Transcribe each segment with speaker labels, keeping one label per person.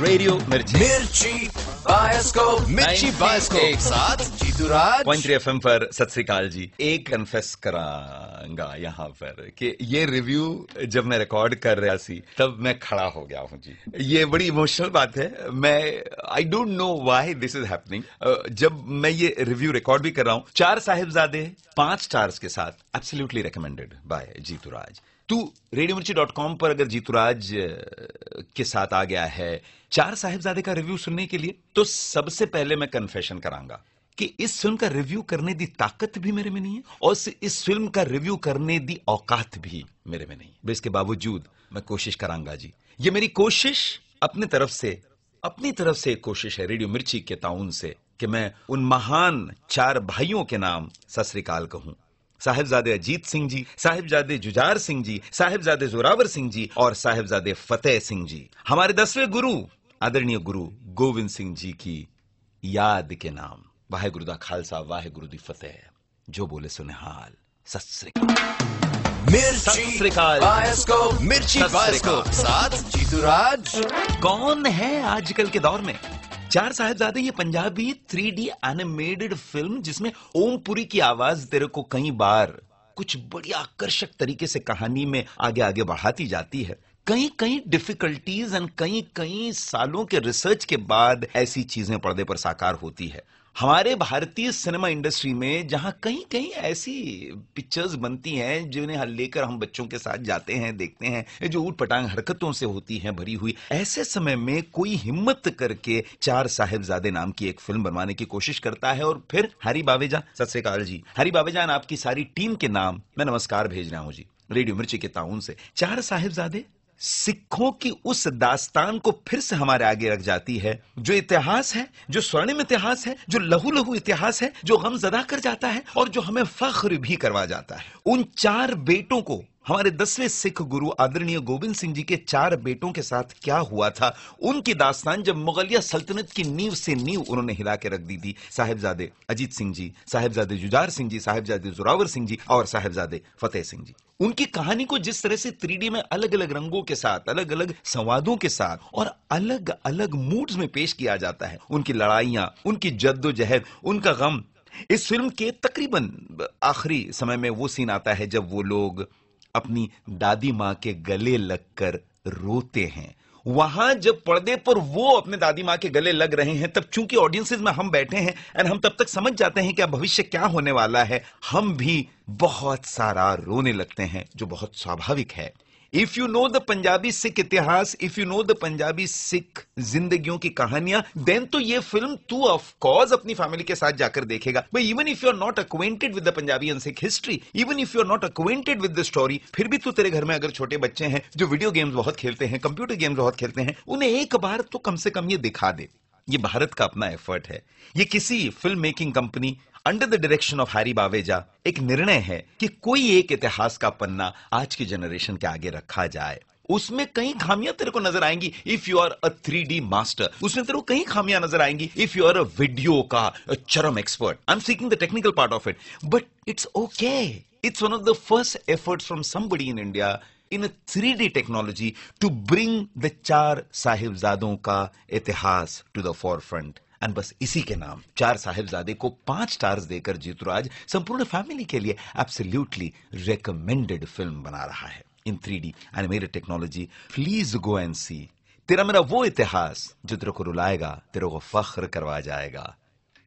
Speaker 1: Radio मिर्ची
Speaker 2: bioscope
Speaker 1: मिर्ची bioscope
Speaker 2: एक साथ जीतू राज
Speaker 1: पॉइंट्री एफएम पर सत श्री अकाल जी। एक कन्फेस करांगा यहाँ पर कि ये रिव्यू जब मैं रिकॉर्ड कर रहा सी तब मैं खड़ा हो गया हूँ जी। ये बड़ी इमोशनल बात है। मैं I don't know why this is happening. जब मैं ये रिव्यू रिकॉर्ड भी कर रहा हूँ, 4 साहिबजादे 5 स्टार्स के साथ, एब्सोल्युटली रिकमेंडेड बाय जीतू राज। तू रेडियोमिर्ची.com पर अगर जीतूराज के साथ आ गया है 4 साहिबजादे का रिव्यू सुनने के लिए, तो सबसे पहले मैं कन्फेशन करांगा कि इस फिल्म का रिव्यू करने दी ताकत भी मेरे में नहीं है और इस फिल्म का रिव्यू करने दी औकात भी मेरे में नहीं। इसके बावजूद मैं कोशिश करांगा जी। ये मेरी कोशिश अपनी तरफ से एक कोशिश है रेडियो मिर्ची के ताउन से कि मैं उन महान 4 भाइयों के नाम सत श्री अकाल कहूं। साहिबजादे अजीत सिंह जी, साहिबजादे जुझार सिंह जी, साहिबजादे जोरावर सिंह जी और साहिबजादे फतेह सिंह जी, हमारे 10वें गुरु आदरणीय गुरु गोविंद सिंह जी की याद के नाम। वाहेगुरु दा खालसा वाहेगुरु दी फतेह। जो बोले सुने हाल। सत श्री अकाल।
Speaker 2: मिर्ची बायोस्कोप साथ जीतू राज।
Speaker 1: कौन है आजकल के दौर में 4 साहिबजादे? ये पंजाबी 3D एनिमेटेड फिल्म जिसमें ओमपुरी की आवाज तेरे को कई बार कुछ बड़ी आकर्षक तरीके से कहानी में आगे आगे बढ़ाती जाती है। कई डिफिकल्टीज एंड कई सालों के रिसर्च के बाद ऐसी चीजें पर्दे पर साकार होती है। हमारे भारतीय सिनेमा इंडस्ट्री में जहां कई ऐसी पिक्चर्स बनती हैं जिन्हें लेकर हम बच्चों के साथ जाते हैं, देखते हैं, जो ऊट पटांग हरकतों से होती हैं भरी हुई, ऐसे समय में कोई हिम्मत करके 4 साहिबजादे नाम की एक फिल्म बनवाने की कोशिश करता है। और फिर हरी बावेजा, सत श्री अकाल जी, हरी बावेजान आपकी सारी टीम के नाम मैं नमस्कार भेज रहा हूं जी रेडियो मिर्ची के ताउन से। 4 साहिबजादे सिखों की उस दास्तान को फिर से हमारे आगे रख जाती है, जो इतिहास है, जो स्वर्णिम इतिहास है, जो लहू इतिहास है, जो गमजदा कर जाता है और जो हमें फख्र भी करवा जाता है। उन 4 बेटों को, हमारे 10वें सिख गुरु आदरणीय गोविंद सिंह जी के 4 बेटों के साथ क्या हुआ था, उनकी दास्तान जब मुगलिया सल्तनत की नींव से नींव उन्होंने हिला के रख दी थी। साहिबजादे अजीत सिंह जी, साहिबजादे जुझार सिंह जी, साहिबजादे जोरावर सिंह जी और साहिबजादे फतेह सिंह जी, उनकी कहानी को जिस तरह से 3D में अलग अलग रंगों के साथ, अलग अलग संवादों के साथ और अलग अलग मूड्स में पेश किया जाता है, उनकी लड़ाइयां, उनकी जद्दोजहद, उनका गम। इस फिल्म के तकरीबन आखिरी समय में वो सीन आता है जब वो लोग अपनी दादी मां के गले लगकर रोते हैं। वहां जब पर्दे पर वो अपने दादी मां के गले लग रहे हैं, तब चूंकि ऑडियंसेस में हम बैठे हैं एंड हम तब तक समझ जाते हैं कि अब भविष्य क्या होने वाला है, हम भी बहुत सारा रोने लगते हैं, जो बहुत स्वाभाविक है। If you know the Punjabi Sikh इतिहास, if you know the Punjabi Sikh जिंदगियों की कहानियां, देन तो ये फिल्म तू ऑफ कोर्स अपनी फैमिली के साथ जाकर देखेगा। But even if you are not acquainted with the Punjabi and Sikh history, even if you are not acquainted with the story, फिर भी तू, तेरे घर में अगर छोटे बच्चे हैं जो वीडियो गेम्स बहुत खेलते हैं, कंप्यूटर गेम्स बहुत खेलते हैं, उन्हें एक बार तो कम से कम ये दिखा दे। ये भारत का अपना एफर्ट है। ये किसी film making company under the direction of Harry Baweja एक निर्णय है कि कोई एक इतिहास का पन्ना आज की जनरेशन के आगे रखा जाए। उसमें कई खामियां तेरे को नजर आएंगी if you are a 3D master. उसमें तेरे को कई खामियां नजर आएंगी if you are a video का चरम expert. I am seeking the technical part of it, but it's okay. It's one of the first efforts from somebody in India in a 3D technology to bring the 4 साहिबजादों का इतिहास to the forefront। And बस इसी के नाम 4 साहिबजादे को 5 stars देकर जीतूराज संपूर्ण फैमिली के लिए एब्सोल्युटली रिकमेंडेड फिल्म बना रहा है in 3D animated technology. Please go and see. तेरा मेरा वो इतिहास जो तेरे को रुलाएगा, तेरे को फख्र करवा जाएगा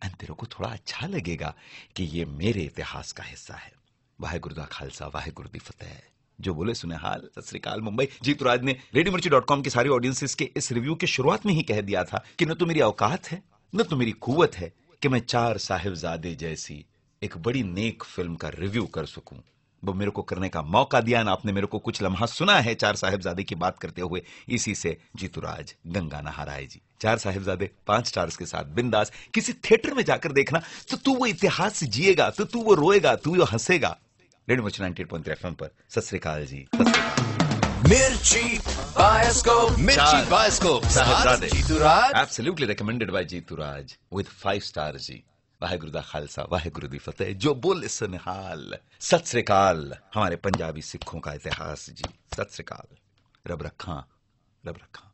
Speaker 1: एंड तेरे को थोड़ा अच्छा लगेगा कि ये मेरे इतिहास का हिस्सा है। वाहेगुरु दा खालसा वाहेगुरु दी फतेह। जो बोले सुने हाल। सत श्री अकाल मुंबई। जीतूराज ने रेडियोमिर्ची.com की सारी ऑडियंसेस के इस रिव्यू के शुरुआत में ही कह दिया था कि न तो मेरी औकात है, न तो मेरी कुव्वत है कि मैं 4 साहिबजादे जैसी एक बड़ी नेक फिल्म का रिव्यू कर सकूं। वो मेरे को करने का मौका दिया ना, आपने मेरे को कुछ लम्हा सुना है 4 साहिबजादे की बात करते हुए, इसी से जीतूराज गंगा नहा रहा है जी। 4 साहिबजादे 5 स्टार्स के साथ बिंदास किसी थिएटर में जाकर देखना, तो तू वो इतिहास जिएगा, तो तू वो रोएगा, तू वो हंसेगा। रेडियो मिर्ची 98.3 एफएम पर सत Shri Akal ji.
Speaker 2: Mirchi bioscope
Speaker 1: Sahibzaade
Speaker 2: Jeetu Raj.
Speaker 1: Absolutely recommended by Jeeturaj with 5 stars जी। वाहेगुरु दा खालसा वाहेगुरु दी फतेह। जो बोले सुने हाल। सत श्री अकाल हमारे पंजाबी सिखों का इतिहास जी। सत श्री अकाल। रब रखा, रब रखा।